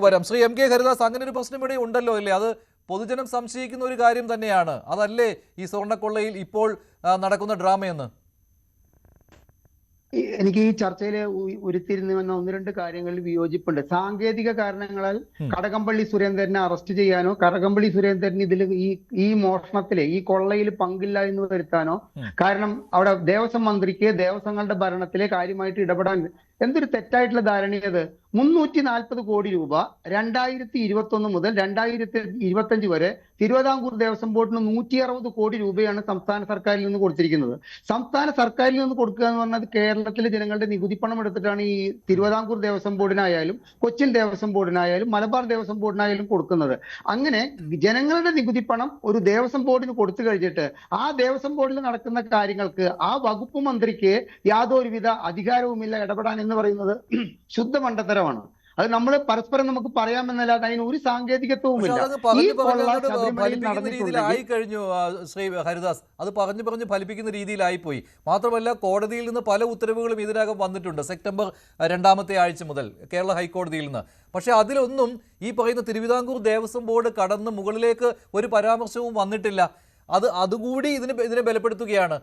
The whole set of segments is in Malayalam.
വരാം. ശ്രീ എം കെ ഹരിദാസ്, അങ്ങനെ ഒരു പ്രശ്നം ഇവിടെ ഉണ്ടല്ലോ അല്ലേ? അത് പൊതുജനം സംശയിക്കുന്ന ഒരു കാര്യം തന്നെയാണ്. അതല്ലേ ഈ സ്വർണ്ണക്കൊള്ളയിൽ ഇപ്പോൾ നടക്കുന്ന ഡ്രാമയെന്ന്? എനിക്ക് ഈ ചർച്ചയിൽ ഉരുത്തിരിഞ്ഞു വന്ന ഒന്ന് രണ്ട് കാര്യങ്ങളിൽ വിയോജിപ്പുണ്ട്. സാങ്കേതിക കാരണങ്ങളാൽ കടകംപള്ളി സുരേന്ദ്രനെ അറസ്റ്റ് ചെയ്യാനോ കടകംപള്ളി സുരേന്ദ്രൻ ഇതിൽ ഈ മോഷണത്തിലെ ഈ കൊള്ളയിൽ പങ്കില്ല എന്ന് വരുത്താനോ, കാരണം അവിടെ ദേവസ്വം മന്ത്രിക്ക് ദേവസ്വങ്ങളുടെ ഭരണത്തിലെ കാര്യമായിട്ട് ഇടപെടാൻ എന്തൊരു തെറ്റായിട്ടുള്ള ധാരണയത്. 340 കോടി രൂപ 2021 മുതൽ 2025 വരെ തിരുവിതാംകൂർ ദേവസ്വം ബോർഡിന് 160 കോടി രൂപയാണ് സംസ്ഥാന സർക്കാരിൽ നിന്ന് കൊടുത്തിരിക്കുന്നത്. സംസ്ഥാന സർക്കാരിൽ നിന്ന് കൊടുക്കുക എന്ന് പറഞ്ഞാൽ കേരളത്തിലെ ജനങ്ങളുടെ നികുതി പണം എടുത്തിട്ടാണ് ഈ തിരുവിതാംകൂർ ദേവസ്വം ബോർഡിനായാലും കൊച്ചിൻ ദേവസ്വം ബോർഡിനായാലും മലബാർ ദേവസ്വം ബോർഡിനായാലും കൊടുക്കുന്നത്. അങ്ങനെ ജനങ്ങളുടെ നികുതി പണം ഒരു ദേവസ്വം ബോർഡിന് കൊടുത്തു കഴിഞ്ഞിട്ട് ആ ദേവസ്വം ബോർഡിൽ നടക്കുന്ന കാര്യങ്ങൾക്ക് ആ വകുപ്പ് മന്ത്രിക്ക് യാതൊരുവിധ അധികാരവുമില്ല ഇടപെടാൻ എന്ന് പറയുന്നത് ശുദ്ധ മണ്ടത്തരമാണ്. അത് നമ്മൾ പരസ്പരം നമുക്ക് പറയാമെന്നല്ലാതെ അതിന് ഒരു സാങ്കേതികത്വവുമില്ല. രീതിയിലായി കഴിഞ്ഞു ശ്രീ ഹരിദാസ്, അത് പറഞ്ഞു ഫലിപ്പിക്കുന്ന രീതിയിലായിപ്പോയി. മാത്രമല്ല, കോടതിയിൽ നിന്ന് പല ഉത്തരവുകളും ഇതിനകം വന്നിട്ടുണ്ട് സെപ്റ്റംബർ 2ാമത്തെ ആഴ്ച മുതൽ കേരള ഹൈക്കോടതിയിൽ നിന്ന്. പക്ഷെ അതിലൊന്നും ഈ പറയുന്ന തിരുവിതാംകൂർ ദേവസ്വം ബോർഡ് കടന്ന് മുകളിലേക്ക് ഒരു പരാമർശവും വന്നിട്ടില്ല. അതുകൂടി ഇതിനെ ബലപ്പെടുത്തുകയാണ്.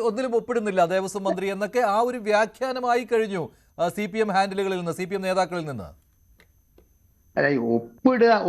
ഒന്നിലും ഒപ്പിടുന്നില്ല ദേവസ്വം മന്ത്രി എന്നൊക്കെ ആ ഒരു വ്യാഖ്യാനമായി കഴിഞ്ഞു CPM ഹാൻഡിലുകളിൽ നിന്ന്, CPM നേതാക്കളിൽ നിന്ന്. അല്ല,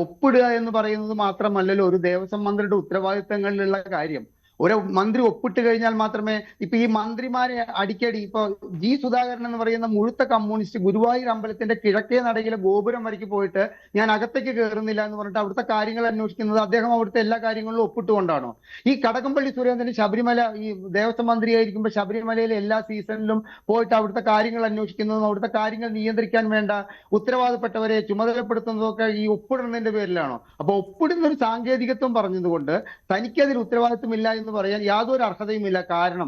ഒപ്പിടുക എന്ന് പറയുന്നത് മാത്രമല്ലല്ലോ ഒരു ദേവസ്വം മന്ത്രിയുടെ ഉത്തരവാദിത്തങ്ങളിലുള്ള കാര്യം. ഒരു മന്ത്രി ഒപ്പിട്ട് കഴിഞ്ഞാൽ മാത്രമേ ഇപ്പൊ ഈ മന്ത്രിമാരെ അടിക്കടി ഇപ്പൊ ജി സുധാകരൻ എന്ന് പറയുന്ന മുഴുത്ത കമ്മ്യൂണിസ്റ്റ് ഗുരുവായൂർ അമ്പലത്തിന്റെ കിഴക്കേ നടയിലെ ഗോപുരം വരയ്ക്ക് പോയിട്ട് ഞാൻ അകത്തേക്ക് കയറുന്നില്ല എന്ന് പറഞ്ഞിട്ട് അവിടുത്തെ കാര്യങ്ങൾ അന്വേഷിക്കുന്നത് അദ്ദേഹം അവിടുത്തെ എല്ലാ കാര്യങ്ങളിലും ഒപ്പിട്ടുകൊണ്ടാണോ? ഈ കടകംപള്ളി സുരേന്ദ്രൻ ശബരിമല ഈ ദേവസ്വം മന്ത്രിയായിരിക്കുമ്പോൾ ശബരിമലയിലെ എല്ലാ സീസണിലും പോയിട്ട് അവിടുത്തെ കാര്യങ്ങൾ അന്വേഷിക്കുന്നതും അവിടുത്തെ കാര്യങ്ങൾ നിയന്ത്രിക്കാൻ വേണ്ട ഉത്തരവാദപ്പെട്ടവരെ ചുമതലപ്പെടുത്തുന്നതൊക്കെ ഈ ഒപ്പിടുന്നതിന്റെ പേരിലാണോ? അപ്പൊ ഒപ്പിടുന്ന ഒരു സാങ്കേതികത്വം പറഞ്ഞതുകൊണ്ട് തനിക്കതിൽ ഉത്തരവാദിത്വമില്ല എന്ന് പറയാൻ യാതൊരു അർഹതയുമില്ല. കാരണം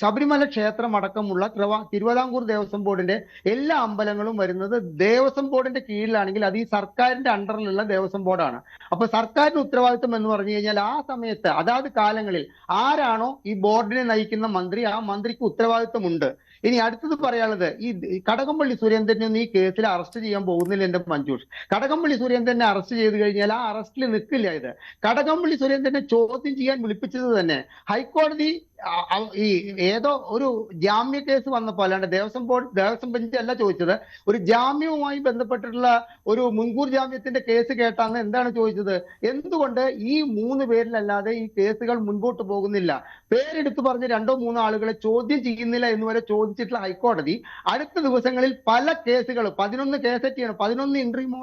ശബരിമല ക്ഷേത്രം അടക്കമുള്ള തിരുവിതാംകൂർ ദേവസ്വം ബോർഡിന്റെ എല്ലാ അമ്പലങ്ങളും വരുന്നത് ദേവസ്വം ബോർഡിന്റെ കീഴിലാണെങ്കിൽ അത് ഈ സർക്കാരിന്റെ അണ്ടറിലുള്ള ദേവസ്വം ബോർഡാണ്. അപ്പൊ സർക്കാരിന്റെ ഉത്തരവാദിത്വം എന്ന് പറഞ്ഞു കഴിഞ്ഞാൽ ആ സമയത്ത് അതാത് കാലങ്ങളിൽ ആരാണോ ഈ ബോർഡിനെ നയിക്കുന്ന മന്ത്രി, ആ മന്ത്രിക്ക് ഉത്തരവാദിത്വമുണ്ട്. ഇനി അടുത്തത് പറയാനുള്ളത്, ഈ കടകംപള്ളി സുരേന്ദ്രനെ ഈ കേസിൽ അറസ്റ്റ് ചെയ്യാൻ പോകുന്നില്ല എന്റെ മഞ്ജുഷ്. കടകംപള്ളി സുരേന്ദ്രനെ അറസ്റ്റ് ചെയ്ത് കഴിഞ്ഞാൽ ആ അറസ്റ്റിൽ നിൽക്കില്ല. ഇത് കടകംപള്ളി സുരേന്ദ്രനെ ചോദ്യം ചെയ്യാൻ വിളിപ്പിച്ചത് തന്നെ ഹൈക്കോടതി ഈ ഏതോ ഒരു ജാമ്യ കേസ് വന്നപ്പോൾ, അല്ലാണ്ട് ദേവസ്വം ബെഞ്ച് അല്ല ചോദിച്ചത്. ഒരു ജാമ്യവുമായി ബന്ധപ്പെട്ടിട്ടുള്ള ഒരു മുൻകൂർ ജാമ്യത്തിന്റെ കേസ് കേട്ടാന്ന് എന്താണ് ചോദിച്ചത്? എന്തുകൊണ്ട് ഈ 3 പേരിലല്ലാതെ ഈ കേസുകൾ മുൻപോട്ട് പോകുന്നില്ല? പേരെടുത്ത് പറഞ്ഞ് 2-3 ആളുകളെ ചോദ്യം ചെയ്യുന്നില്ല എന്ന് വരെ ചോദിച്ചിട്ടുള്ള ഹൈക്കോടതി അടുത്ത ദിവസങ്ങളിൽ പല കേസുകൾ 11 കേസെറ്റിയാണ് 11 ഇൻട്രീം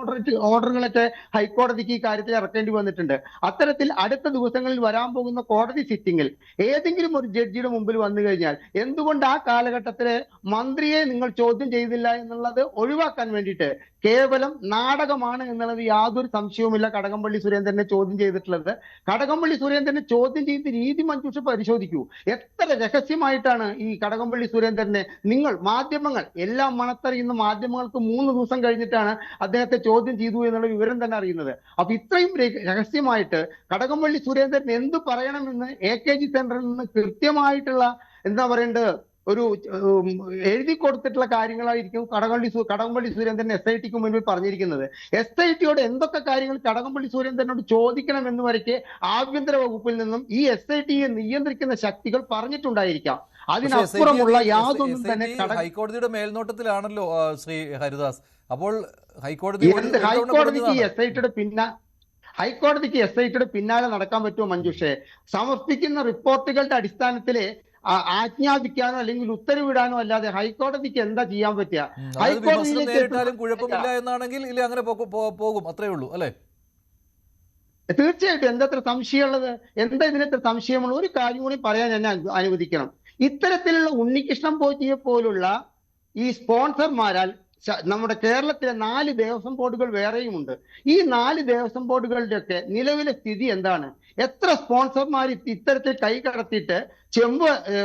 ഓർഡറുകളൊക്കെ ഹൈക്കോടതിക്ക് ഈ കാര്യത്തിൽ ഇറക്കേണ്ടി വന്നിട്ടുണ്ട്. അത്തരത്തിൽ അടുത്ത ദിവസങ്ങളിൽ വരാൻ പോകുന്ന കോടതി സിറ്റിംഗിൽ ഏതെങ്കിലും ഒരു ജഡ്ജിയുടെ മുമ്പിൽ വന്നു കഴിഞ്ഞാൽ എന്തുകൊണ്ട് ആ കാലഘട്ടത്തിലെ മന്ത്രിയെ നിങ്ങൾ ചോദ്യം ചെയ്തില്ല എന്നുള്ളത് ഒഴിവാക്കാൻ വേണ്ടിയിട്ട് കേവലം നാടകമാണ് എന്നുള്ളത് യാതൊരു സംശയവുമില്ല കടകംപള്ളി സുരേന്ദ്രനെ ചോദ്യം ചെയ്തിട്ടുള്ളത്. കടകംപള്ളി സുരേന്ദ്രനെ ചോദ്യം ചെയ്ത രീതി മഞ്ജുഷ പരിശോധിക്കൂ. എത്ര രഹസ്യമായിട്ടാണ് ഈ കടകംപള്ളി സുരേന്ദ്രനെ മാധ്യമങ്ങൾ എല്ലാം മണത്തറിയുന്ന മാധ്യമങ്ങൾക്ക് 3 ദിവസം കഴിഞ്ഞിട്ടാണ് അദ്ദേഹത്തെ ചോദ്യം ചെയ്തു എന്നുള്ള വിവരം തന്നെ അറിയുന്നത്. അപ്പൊ ഇത്രയും രഹസ്യമായിട്ട് കടകംപള്ളി സുരേന്ദ്രൻ എന്ത് പറയണമെന്ന് AKG സെന്ററിൽ നിന്ന് കൃത്യമായിട്ടുള്ള എന്താ പറയേണ്ടത് ഒരു എഴുതി കൊടുത്തിട്ടുള്ള കാര്യങ്ങളായിരിക്കും കടകംപള്ളി സുരേന്ദ്രൻ SITക്ക് മുൻപിൽ പറഞ്ഞിരിക്കുന്നത്. SITയോട് എന്തൊക്കെ കാര്യങ്ങൾ കടകംപള്ളി സുരേന്ദ്രനോട് ചോദിക്കണം എന്ന് വരയ്ക്ക് ആഭ്യന്തര വകുപ്പിൽ നിന്നും ഈ SITയെ നിയന്ത്രിക്കുന്ന ശക്തികൾ പറഞ്ഞിട്ടുണ്ടായിരിക്കാം. അതിനപ്പുറമുള്ള യാതൊന്നും തന്നെ ഹൈക്കോടതിയുടെ മേൽനോട്ടത്തിലാണല്ലോ ശ്രീ ഹരിദാസ്. അപ്പോൾ ഹൈക്കോടതിക്ക് SITയുടെ പിന്നാലെ നടക്കാൻ പറ്റുമോ മഞ്ജുഷേ? സമർപ്പിക്കുന്ന റിപ്പോർട്ടുകളുടെ അടിസ്ഥാനത്തില് ആജ്ഞാപിക്കാനോ അല്ലെങ്കിൽ ഉത്തരവിടാനോ അല്ലാതെ ഹൈക്കോടതിക്ക് എന്താ ചെയ്യാൻ പറ്റുക? ഹൈക്കോടതിയിലേക്കും കുഴപ്പമില്ല എന്നാണെങ്കിൽ അങ്ങനെ പോകും, അത്രേ ഉള്ളൂ അല്ലെ? തീർച്ചയായിട്ടും. എന്തത്ര സംശയമുള്ളത്? എന്താ ഇതിനെത്ര സംശയമുള്ള? ഒരു കാര്യം കൂടി പറയാൻ എന്നെ അനുവദിക്കണം. ഇത്തരത്തിലുള്ള ഉണ്ണികൃഷ്ണൻ പോറ്റിയെ പോലുള്ള ഈ സ്പോൺസർമാരാൽ നമ്മുടെ കേരളത്തിലെ 4 ദേവസ്വം ബോർഡുകൾ വേറെയുമുണ്ട്. ഈ 4 ദേവസ്വം ബോർഡുകളുടെയൊക്കെ നിലവിലെ സ്ഥിതി എന്താണ്? എത്ര സ്പോൺസർമാർ ഇത്തരത്തിൽ കൈ കടത്തിയിട്ട്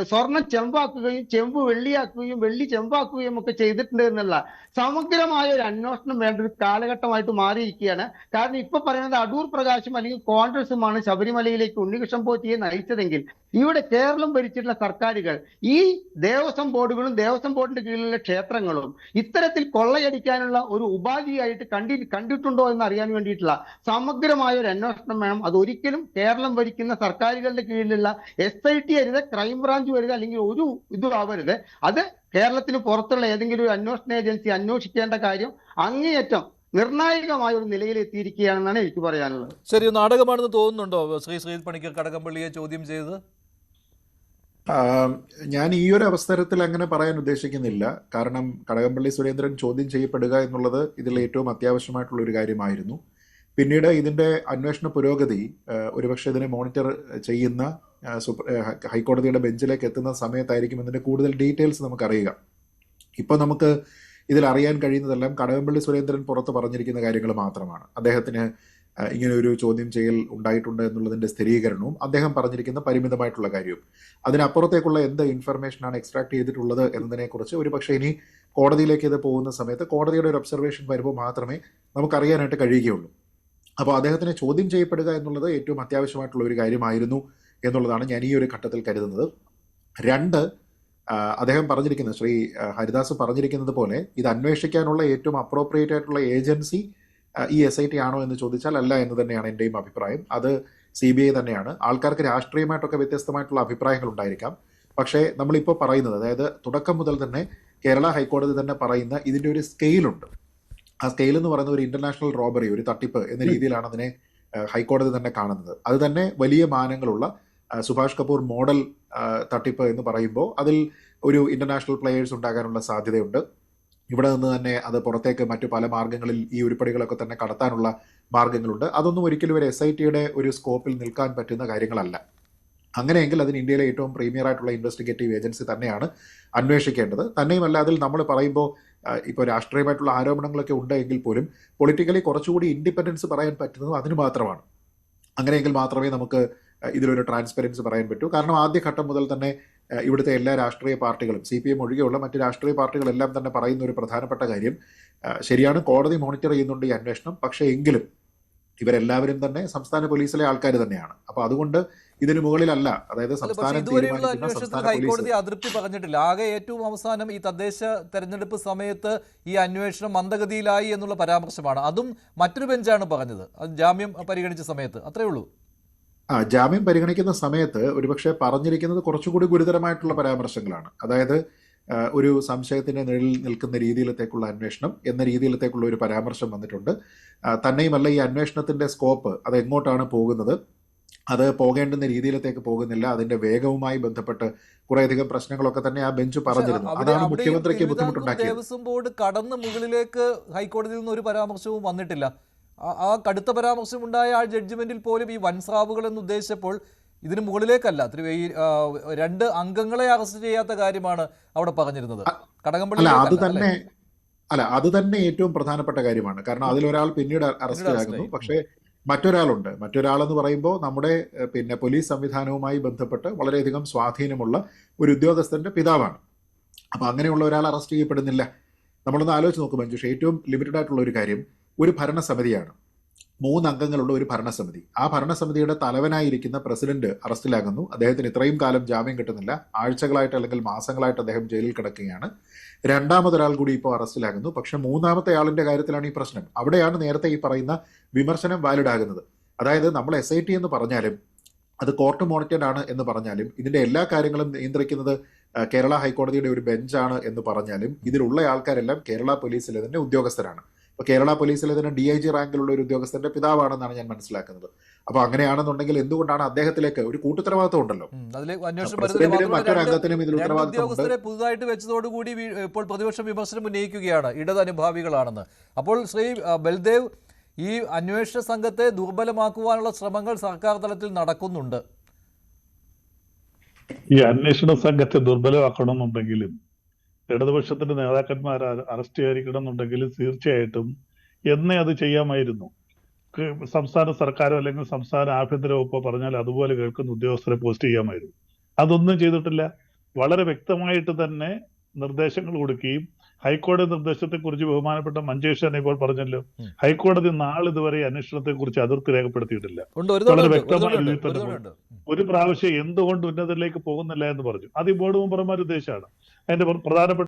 സ്വർണം ചെമ്പാക്കുകയും ചെമ്പ് വെള്ളിയാക്കുകയും വെള്ളി ചെമ്പാക്കുകയും ഒക്കെ ചെയ്തിട്ടുണ്ട് എന്നുള്ള സമഗ്രമായ ഒരു അന്വേഷണം വേണ്ട ഒരു കാലഘട്ടമായിട്ട് മാറിയിരിക്കുകയാണ്. കാരണം ഇപ്പൊ പറയുന്നത് അടൂർ പ്രകാശും അല്ലെങ്കിൽ കോൺഗ്രസുമാണ് ശബരിമലയിലേക്ക് ഉണ്ണികൃഷ്ണൻ പോറ്റിയെ നയിച്ചതെങ്കിൽ ഇവിടെ കേരളം ഭരിച്ചിട്ടുള്ള സർക്കാരുകൾ ഈ ദേവസ്വം ബോർഡുകളും ദേവസ്വം ബോർഡിന്റെ കീഴിലുള്ള ക്ഷേത്രങ്ങളും ഇത്തരത്തിൽ കൊള്ളയടിക്കാനുള്ള ഒരു ഉപാധിയായിട്ട് കണ്ടിട്ടുണ്ടോ എന്ന് അറിയാൻ വേണ്ടിയിട്ടുള്ള സമഗ്രമായ ഒരു അന്വേഷണം വേണം. അത് ഒരിക്കലും കേരളം ഭരിക്കുന്ന സർക്കാരുകളുടെ കീഴിലുള്ള SIT അരുത്, ക്രൈംബ്രാഞ്ച് വരുത്, അല്ലെങ്കിൽ ഒരു ഇതും ആവരുത്. അത് കേരളത്തിന് പുറത്തുള്ള ഏതെങ്കിലും ഒരു അന്വേഷണ ഏജൻസി അന്വേഷിക്കേണ്ട കാര്യം അങ്ങേയറ്റം നിർണായകമായ ഒരു നിലയിൽ എത്തിയിരിക്കുകയാണെന്നാണ് എനിക്ക് പറയാനുള്ളത്. ശരി, നാടകമാണെന്ന് തോന്നുന്നുണ്ടോ ശ്രീ പണിക്കർ കടകംപള്ളിയെ ചോദ്യം ചെയ്തത്? ഞാൻ ഈ ഒരു അവസരത്തിൽ അങ്ങനെ പറയാൻ ഉദ്ദേശിക്കുന്നില്ല. കാരണം കടകംപള്ളി സുരേന്ദ്രൻ ചോദ്യം ചെയ്യപ്പെടുക എന്നുള്ളത് ഇതിൽ ഏറ്റവും അത്യാവശ്യമായിട്ടുള്ള ഒരു കാര്യമായിരുന്നു. പിന്നീട് ഇതിന്റെ അന്വേഷണ പുരോഗതി ഒരുപക്ഷെ ഇതിനെ മോണിറ്റർ ചെയ്യുന്ന ഹൈക്കോടതിയുടെ ബെഞ്ചിലേക്ക് എത്തുന്ന സമയത്തായിരിക്കും ഇതിന്റെ കൂടുതൽ ഡീറ്റെയിൽസ് നമുക്കറിയുക. ഇപ്പോൾ നമുക്ക് ഇതിൽ അറിയാൻ കഴിയുന്നതെല്ലാം കടകംപള്ളി സുരേന്ദ്രൻ പുറത്ത് പറഞ്ഞിരിക്കുന്ന കാര്യങ്ങൾ മാത്രമാണ്. അദ്ദേഹത്തിന് ഇങ്ങനെ ഒരു ചോദ്യം ചെയ്യൽ ഉണ്ടായിട്ടുണ്ട് എന്നുള്ളതിന്റെ സ്ഥിരീകരണവും അദ്ദേഹം പറഞ്ഞിരിക്കുന്ന പരിമിതമായിട്ടുള്ള കാര്യവും. അതിനപ്പുറത്തേക്കുള്ള എന്ത് ഇൻഫർമേഷനാണ് എക്സ്ട്രാക്ട് ചെയ്തിട്ടുള്ളത് എന്നതിനെക്കുറിച്ച് ഒരു പക്ഷേ ഇനി കോടതിയിലേക്ക് ഇത് പോകുന്ന സമയത്ത് കോടതിയുടെ ഒരു ഒബ്സർവേഷൻ വരുമ്പോൾ മാത്രമേ നമുക്കറിയാനായിട്ട് കഴിയുകയുള്ളൂ. അപ്പോൾ അദ്ദേഹത്തിനെ ചോദ്യം ചെയ്യപ്പെടുക എന്നുള്ളത് ഏറ്റവും അത്യാവശ്യമായിട്ടുള്ള ഒരു കാര്യമായിരുന്നു എന്നുള്ളതാണ് ഞാൻ ഈ ഒരു ഘട്ടത്തിൽ കരുതുന്നത്. രണ്ട്, അദ്ദേഹം പറഞ്ഞിരിക്കുന്നത്, ശ്രീ ഹരിദാസ് പറഞ്ഞിരിക്കുന്നത് പോലെ ഇത് അന്വേഷിക്കാനുള്ള ഏറ്റവും അപ്രോപ്രിയേറ്റ് ആയിട്ടുള്ള ഏജൻസി ഈ SIT ആണോ എന്ന് ചോദിച്ചാൽ അല്ല എന്ന് തന്നെയാണ് എൻ്റെയും അഭിപ്രായം. അത് CBI തന്നെയാണ്. ആൾക്കാർക്ക് രാഷ്ട്രീയമായിട്ടൊക്കെ വ്യത്യസ്തമായിട്ടുള്ള അഭിപ്രായങ്ങൾ ഉണ്ടായിരിക്കാം. പക്ഷേ നമ്മളിപ്പോൾ പറയുന്നത്, അതായത് തുടക്കം മുതൽ തന്നെ കേരള ഹൈക്കോടതി തന്നെ പറയുന്ന ഇതിൻ്റെ ഒരു സ്കെയിലുണ്ട്. ആ സ്കെയിൽ എന്ന് പറയുന്നത് ഒരു ഇന്റർനാഷണൽ റോബറി, ഒരു തട്ടിപ്പ് എന്ന രീതിയിലാണ് അതിനെ ഹൈക്കോടതി തന്നെ കാണുന്നത്. അത് തന്നെ വലിയ മാനങ്ങളുള്ള സുഭാഷ് കപൂർ മോഡൽ തട്ടിപ്പ് എന്ന് പറയുമ്പോൾ അതിൽ ഒരു ഇന്റർനാഷണൽ പ്ലേയേഴ്സ് ഉണ്ടാകാനുള്ള സാധ്യതയുണ്ട്. ഇവിടെ നിന്ന് തന്നെ അത് പുറത്തേക്ക് മറ്റു പല മാർഗങ്ങളിൽ ഈ ഉരുപ്പടികളൊക്കെ തന്നെ കടത്താനുള്ള മാർഗങ്ങളുണ്ട്. അതൊന്നും ഒരിക്കലും ഒരു SITയുടെ ഒരു സ്കോപ്പിൽ നിൽക്കാൻ പറ്റുന്ന കാര്യങ്ങളല്ല. അങ്ങനെയെങ്കിൽ അതിന് ഇന്ത്യയിലെ ഏറ്റവും പ്രീമിയർ ആയിട്ടുള്ള ഇൻവെസ്റ്റിഗേറ്റീവ് ഏജൻസി തന്നെയാണ് അന്വേഷിക്കേണ്ടത്. തന്നെയുമല്ല, അതിൽ നമ്മൾ പറയുമ്പോൾ ഇപ്പോൾ രാഷ്ട്രീയമായിട്ടുള്ള ആരോപണങ്ങളൊക്കെ ഉണ്ട് എങ്കിൽ പോലും പൊളിറ്റിക്കലി കുറച്ചുകൂടി ഇൻഡിപെൻഡൻസ് പറയാൻ പറ്റുന്നതും അതിന് മാത്രമാണ്. അങ്ങനെയെങ്കിൽ മാത്രമേ നമുക്ക് ഇതിലൊരു ട്രാൻസ്പെറൻസി പറയാൻ പറ്റൂ. കാരണം ആദ്യഘട്ടം മുതൽ തന്നെ ഇവിടുത്തെ എല്ലാ രാഷ്ട്രീയ പാർട്ടികളും, CPM ഒഴികെയുള്ള മറ്റ് രാഷ്ട്രീയ പാർട്ടികളെല്ലാം തന്നെ പറയുന്ന ഒരു പ്രധാനപ്പെട്ട കാര്യം, ശരിയാണ് കോടതി മോണിറ്റർ ചെയ്യുന്നുണ്ട് ഈ അന്വേഷണം, പക്ഷേ എങ്കിലും ഇവരെല്ലാവരും തന്നെ സംസ്ഥാന പോലീസിലെ ആൾക്കാർ തന്നെയാണ്. അപ്പൊ അതുകൊണ്ട് ഇതിന് മുകളിലല്ല, അതായത് ഇതുവരെയുള്ള അന്വേഷണത്തിൽ ഹൈക്കോടതി അതൃപ്തി പറഞ്ഞിട്ടില്ല. ആകെ ഏറ്റവും അവസാനം ഈ തദ്ദേശ തെരഞ്ഞെടുപ്പ് സമയത്ത് ഈ അന്വേഷണം മന്ദഗതിയിലായി എന്നുള്ള പരാമർശമാണ്. അതും മറ്റൊരു ബെഞ്ചാണ് പറഞ്ഞത്, ജാമ്യം പരിഗണിച്ച സമയത്ത്. അത്രേ ഉള്ളൂ. ജാമ്യം പരിഗണിക്കുന്ന സമയത്ത് ഒരുപക്ഷെ പറഞ്ഞിരിക്കുന്നത് കുറച്ചുകൂടി ഗുരുതരമായിട്ടുള്ള പരാമർശങ്ങളാണ്. അതായത് ഒരു സംശയത്തിന്റെ നിഴലിൽ നിൽക്കുന്ന രീതിയിലത്തേക്കുള്ള അന്വേഷണം എന്ന രീതിയിലത്തേക്കുള്ള ഒരു പരാമർശം വന്നിട്ടുണ്ട്. തന്നെയുമല്ല, ഈ അന്വേഷണത്തിന്റെ സ്കോപ്പ് അത് എങ്ങോട്ടാണ് പോകുന്നത്, അത് പോകേണ്ടുന്ന രീതിയിലത്തേക്ക് പോകുന്നില്ല. അതിന്റെ വേഗവുമായി ബന്ധപ്പെട്ട് കുറേയധികം പ്രശ്നങ്ങളൊക്കെ തന്നെ ആ ബെഞ്ച് പറഞ്ഞിരുന്നു. അതാണ് മുഖ്യമന്ത്രിക്ക് ബുദ്ധിമുട്ടുണ്ടാക്കിയത്. ദേവസ്വം ബോർഡ് കടന്ന് മുകളിലേക്ക് ഹൈക്കോടതിയിൽ നിന്ന് ഒരു പരാമർശവും വന്നിട്ടില്ല. ആ കടുത്ത പരാമർശം ഉണ്ടായ ആ ജഡ്ജ്മെന്റിൽ പോലും ഈ വൻസ്രാവുകൾ എന്ന് ഉദ്ദേശിച്ചപ്പോൾ ഇതിന് മുകളിലേക്കല്ല, രണ്ട് അംഗങ്ങളെ അറസ്റ്റ് ചെയ്യാത്ത കാര്യമാണ് അവിടെ പറഞ്ഞിരുന്നത്. കടകംപള്ളി അത് തന്നെ ഏറ്റവും പ്രധാനപ്പെട്ട കാര്യമാണ്. കാരണം അതിലൊരാൾ പിന്നീട് അറസ്റ്റിലാകുന്നു. പക്ഷേ മറ്റൊരാളെന്ന് പറയുമ്പോൾ നമ്മുടെ പോലീസ് സംവിധാനവുമായി ബന്ധപ്പെട്ട് വളരെയധികം സ്വാധീനമുള്ള ഒരു ഉദ്യോഗസ്ഥന്റെ പിതാവാണ്. അപ്പൊ അങ്ങനെയുള്ള ഒരാൾ അറസ്റ്റ് ചെയ്യപ്പെടുന്നില്ല. നമ്മളൊന്ന് ആലോചിച്ച് നോക്കും മഞ്ജുഷ, ഏറ്റവും ലിമിറ്റഡ് ആയിട്ടുള്ള ഒരു കാര്യം, ഒരു ഭരണസമിതിയാണ്, 3 അംഗങ്ങളുള്ള ഒരു ഭരണസമിതി. ആ ഭരണസമിതിയുടെ തലവനായിരിക്കുന്ന പ്രസിഡന്റ് അറസ്റ്റിലാകുന്നു. അദ്ദേഹത്തിന് ഇത്രയും കാലം ജാമ്യം കിട്ടുന്നില്ല. ആഴ്ചകളായിട്ട് അല്ലെങ്കിൽ മാസങ്ങളായിട്ട് അദ്ദേഹം ജയിലിൽ കിടക്കുകയാണ്. രണ്ടാമതൊരാൾ കൂടി ഇപ്പോൾ അറസ്റ്റിലാകുന്നു. പക്ഷെ മൂന്നാമത്തെ ആളിന്റെ കാര്യത്തിലാണ് ഈ പ്രശ്നം. അവിടെയാണ് നേരത്തെ ഈ പറയുന്ന വിമർശനം വാലിഡ് ആകുന്നത്. അതായത് നമ്മൾ SIT എന്ന് പറഞ്ഞാലും അത് കോർട്ട് മോണിറ്റേഡ് ആണ് എന്ന് പറഞ്ഞാലും ഇതിന്റെ എല്ലാ കാര്യങ്ങളും നിയന്ത്രിക്കുന്നത് കേരള ഹൈക്കോടതിയുടെ ഒരു ബെഞ്ചാണ് എന്ന് പറഞ്ഞാലും ഇതിലുള്ള ആൾക്കാരെല്ലാം കേരള പോലീസിലെ തന്നെ ഉദ്യോഗസ്ഥരാണ്. അപ്പൊ കേരള പോലീസിലെ തന്നെ DIG റാങ്കിലുള്ള ഒരു ഉദ്യോഗസ്ഥന്റെ പിതാവാണെന്നാണ് ഞാൻ മനസ്സിലാക്കുന്നത്. അപ്പൊ അങ്ങനെയാണെന്നുണ്ടെങ്കിൽ എന്തുകൊണ്ടാണ് അദ്ദേഹത്തിലേക്ക് ഒരു കൂട്ടുത്തരവാദിത്വം ഉണ്ടല്ലോ, മറ്റൊരു അംഗത്തിനും ഇതിൽ ഉത്തരവാദിത്വം പുതുതായിട്ട് വെച്ചതോടുകൂടി ഇപ്പോൾ പ്രതിപക്ഷം വിമർശനം ഉന്നയിക്കുകയാണ് ഇടത് അനുഭാവികളാണെന്ന്. അപ്പോൾ ശ്രീ ബൽദേവ്, ഈ അന്വേഷണ സംഘത്തെ ദുർബലമാക്കുവാനുള്ള ശ്രമങ്ങൾ സർക്കാർ തലത്തിൽ നടക്കുന്നുണ്ട്. ഈ അന്വേഷണ സംഘത്തെ ദുർബലമാക്കണമെന്നുണ്ടെങ്കിലും ഇടതുപക്ഷത്തിന്റെ നേതാക്കന്മാർ അറസ്റ്റ് ചെയ്യണമെന്നുണ്ടെങ്കിലും തീർച്ചയായിട്ടും എന്നേ അത് ചെയ്യാമായിരുന്നു. സംസ്ഥാന സർക്കാരോ അല്ലെങ്കിൽ സംസ്ഥാന ആഭ്യന്തര വകുപ്പോ പറഞ്ഞാൽ അതുപോലെ കേൾക്കുന്ന ഉദ്യോഗസ്ഥരെ പോസ്റ്റ് ചെയ്യാമായിരുന്നു. അതൊന്നും ചെയ്തിട്ടില്ല. വളരെ വ്യക്തമായിട്ട് തന്നെ നിർദ്ദേശങ്ങൾ കൊടുക്കുകയും ഹൈക്കോടതി നിർദ്ദേശത്തെ കുറിച്ച് ബഹുമാനപ്പെട്ട മഞ്ജേഷ് തന്നെ ഇപ്പോൾ പറഞ്ഞല്ലോ, ഹൈക്കോടതി നാളിതുവരെ അന്വേഷണത്തെ കുറിച്ച് അതിർത്തി രേഖപ്പെടുത്തിയിട്ടില്ല. വളരെ വ്യക്തമായ രീതിയിൽ തന്നെ ഒരു പ്രാവശ്യം എന്തുകൊണ്ട് ഉന്നതരിലേക്ക് പോകുന്നില്ല എന്ന് പറഞ്ഞു. അത് ഈ ബോർഡ് മെമ്പർമാർ ഉദ്ദേശമാണ്. അതിന്റെ പ്രധാനപ്പെട്ട